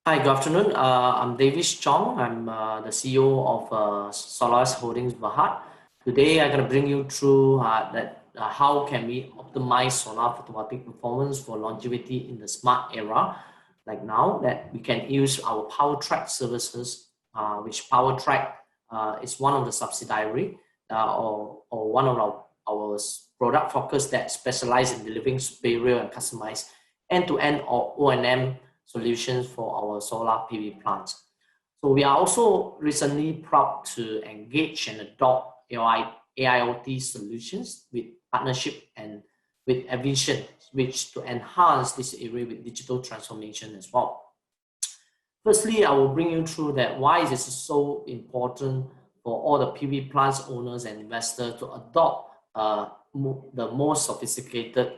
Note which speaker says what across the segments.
Speaker 1: Hi, good afternoon. I'm Davis Chong. I'm the CEO of Solaris Holdings Berhad. Today, I'm going to bring you through how can we optimize solar photovoltaic performance for longevity in the smart era, like now that we can use our PowerTrack services, which PowerTrack is one of the subsidiary or one of our product focus that specialize in delivering superior and customized end-to-end or O&M solutions for our solar PV plants. So we are also recently proud to engage and adopt AIoT solutions with partnership and with Aviation, which to enhance this area with digital transformation as well. Firstly, I will bring you through that why is this so important for all the PV plants owners and investors to adopt the most sophisticated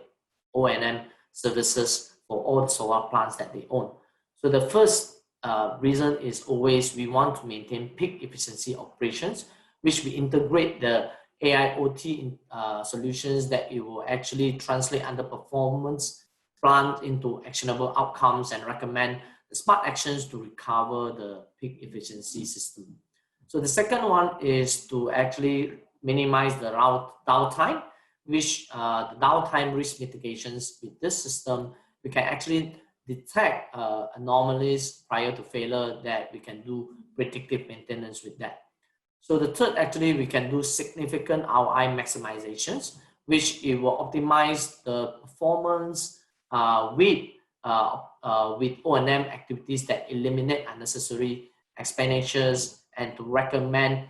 Speaker 1: O&M services for all the solar plants that they own. So the first reason is always we want to maintain peak efficiency operations, which we integrate the AIoT solutions that it will actually translate underperformance plant into actionable outcomes and recommend the smart actions to recover the peak efficiency system. So the second one is to actually minimize the downtime, which the downtime risk mitigations with this system, we can actually detect anomalies prior to failure that we can do predictive maintenance with that. So the third, actually, we can do significant ROI maximizations, which it will optimize the performance with O&M activities that eliminate unnecessary expenditures and to recommend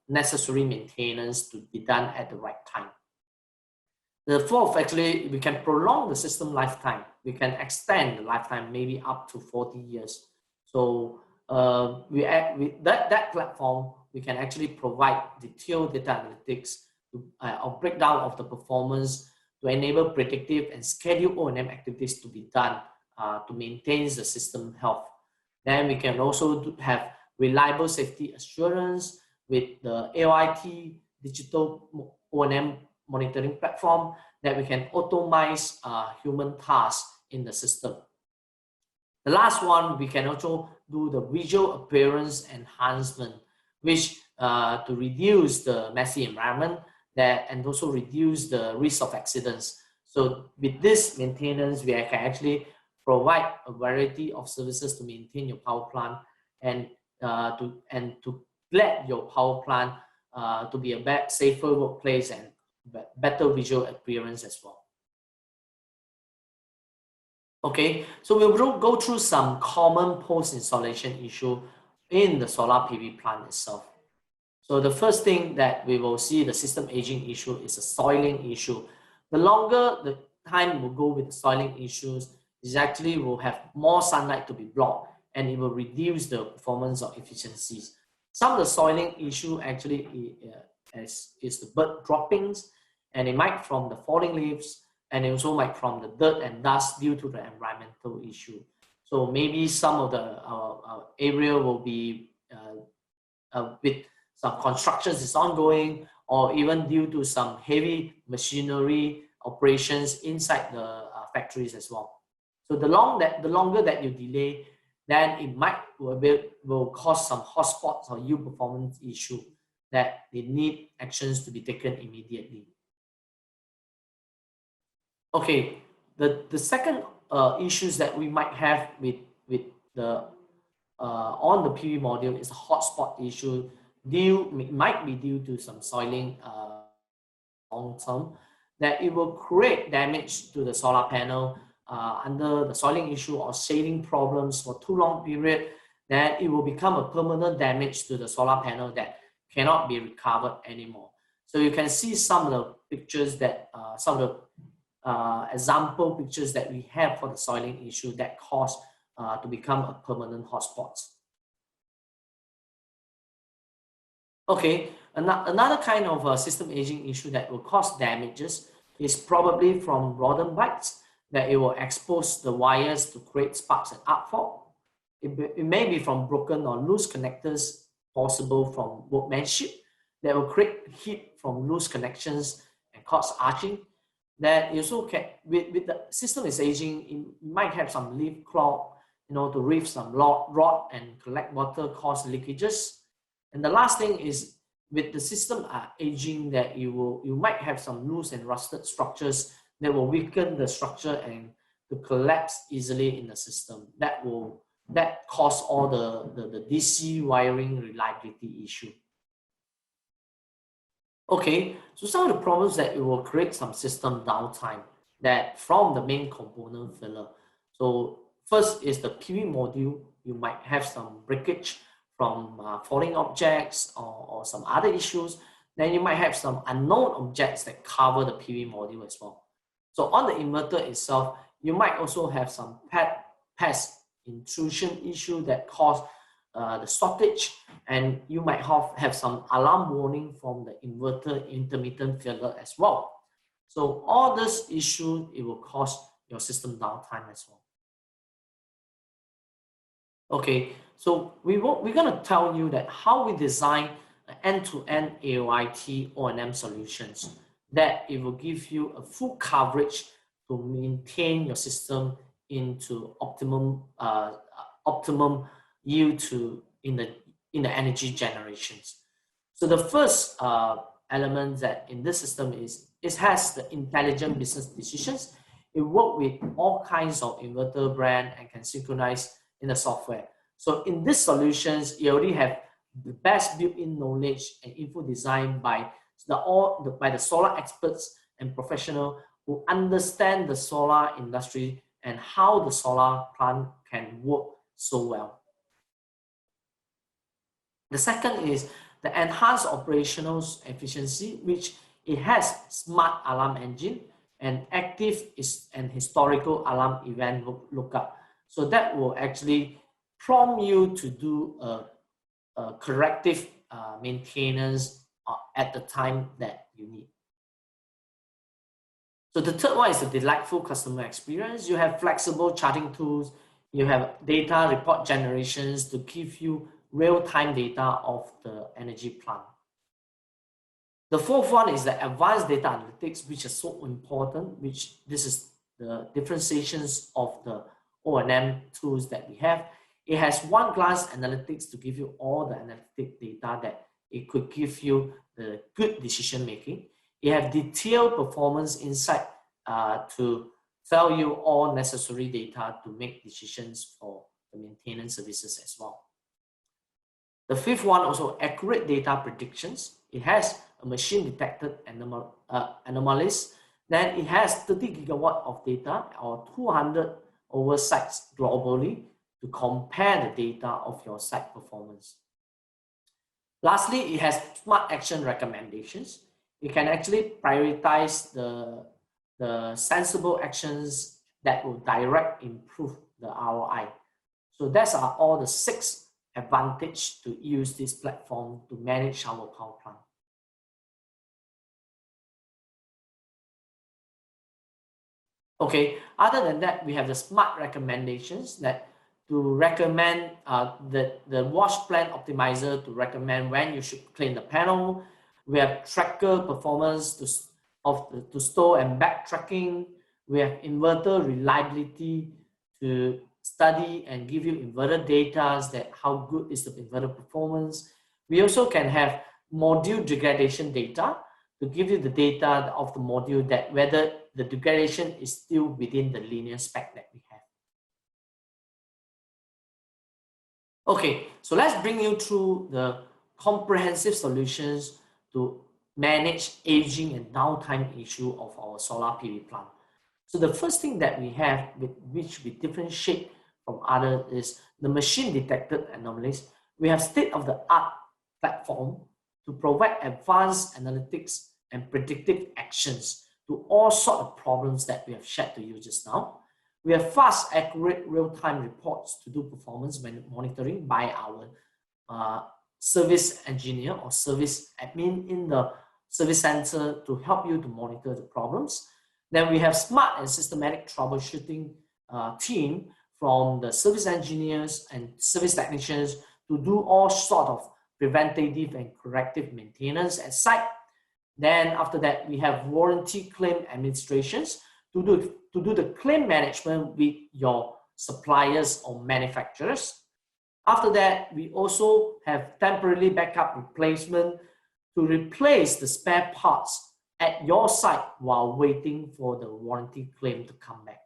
Speaker 1: necessary maintenance to be done at the right time. The fourth, actually, we can prolong the system lifetime. We can extend the lifetime maybe up to 40 years. So with that platform, we can actually provide detailed data analytics or breakdown of the performance to enable predictive and scheduled O&M activities to be done to maintain the system health. Then we can also have reliable safety assurance with the AIoT digital O&M monitoring platform that we can automate human tasks in the system. The last one, we can also do the visual appearance enhancement, which to reduce the messy environment and also reduce the risk of accidents. So with this maintenance, we can actually provide a variety of services to maintain your power plant and to let your power plant to be a safer workplace and better visual appearance as well. Okay, so we will go through some common post-installation issue in the solar PV plant itself. So the first thing that we will see the system aging issue is a soiling issue. The longer the time will go with the soiling issues, is actually will have more sunlight to be blocked and it will reduce the performance of efficiencies. Some of the soiling issue actually is the bird droppings, and it might from the falling leaves, and it also might from the dirt and dust due to the environmental issue. So maybe some of the area will be with some constructions is ongoing, or even due to some heavy machinery operations inside the factories as well. So the longer that you delay, then it will cause some hotspots or yield performance issue that they need actions to be taken immediately. Okay, the second issues that we might have with the on the PV module is a hotspot issue. Might be due to some soiling long term, that it will create damage to the solar panel under the soiling issue or shading problems for too long period. Then it will become a permanent damage to the solar panel that cannot be recovered anymore. So you can see some of the pictures that some of the example pictures that we have for the soiling issue that cause to become a permanent hotspots. Okay, another kind of system aging issue that will cause damages is probably from rodent bites, that it will expose the wires to create sparks and arc fault. It may be from broken or loose connectors, possible from workmanship, that will create heat from loose connections and cause arcing. That also can, with the system is aging, it might have some leaf clog, to reef some rod and collect water, cause leakages. And the last thing is, with the system aging, that you might have some loose and rusted structures that will weaken the structure and to collapse easily in the system. That cause all the DC wiring reliability issue. Okay, so some of the problems that it will create some system downtime that from the main component failure. So first is the PV module. You might have some breakage from falling objects or some other issues. Then you might have some unknown objects that cover the PV module as well. So on the inverter itself, you might also have some pest intrusion issue that cause the shortage, and you might have some alarm warning from the inverter intermittent failure as well. So all this issue, it will cause your system downtime as well. Okay, so we're going to tell you that how we design end-to-end AOIT O&M solutions, that it will give you a full coverage to maintain your system into optimum yield in the energy generations. So the first element that in this system is it has the intelligent business decisions. It works with all kinds of inverter brand and can synchronize in the software. So in these solutions, you already have the best built-in knowledge and info design by the solar experts and professionals who understand the solar industry and how the solar plant can work so well. The second is the enhanced operational efficiency, which it has smart alarm engine and active and historical alarm event lookup. So that will actually prompt you to do a corrective maintenance at the time that you need. So the third one is the delightful customer experience. You have flexible charting tools. You have data report generations to give you real-time data of the energy plant. The fourth one is the advanced data analytics, which is so important, this is the differentiations of the O&M tools that we have. It has one glance analytics to give you all the analytic data that it could give you the good decision making. It has detailed performance insight to tell you all necessary data to make decisions for the maintenance services as well. The fifth one, also accurate data predictions. It has a machine detected anomalies. Then it has 30 gigawatt of data or 200 over sites globally to compare the data of your site performance. Lastly, it has smart action recommendations. You can actually prioritize the sensible actions that will direct improve the ROI. So those are all the 6 advantages to use this platform to manage our power plant. Okay, other than that, we have the smart recommendations that to recommend the wash plan optimizer to recommend when you should clean the panel. We have tracker performance to store and backtracking. We have inverter reliability to study and give you inverter data that how good is the inverter performance. We also can have module degradation data to give you the data of the module that whether the degradation is still within the linear spec that we have. Okay, so let's bring you through the comprehensive solutions to manage aging and downtime issue of our solar PV plant. So the first thing that we have, which we differentiate from others, is the machine detected anomalies. We have state-of-the-art platform to provide advanced analytics and predictive actions to all sorts of problems that we have shared to you just now. We have fast, accurate, real-time reports to do performance monitoring by our service engineer or service admin in the service center to help you to monitor the problems. Then we have smart and systematic troubleshooting team from the service engineers and service technicians to do all sorts of preventative and corrective maintenance at site. Then after that, we have warranty claim administrations to do the claim management with your suppliers or manufacturers. After that, we also have temporary backup replacement to replace the spare parts at your site while waiting for the warranty claim to come back.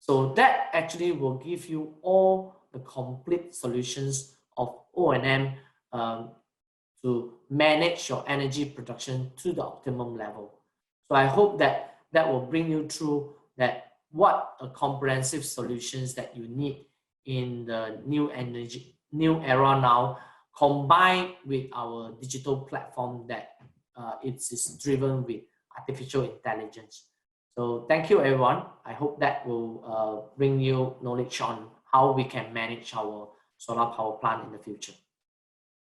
Speaker 1: So that actually will give you all the complete solutions of O&M to manage your energy production to the optimum level. So I hope that that will bring you through that what a comprehensive solutions that you need in the new era now, combined with our digital platform that it is driven with artificial intelligence. So thank you, everyone. I hope that will bring you knowledge on how we can manage our solar power plant in the future.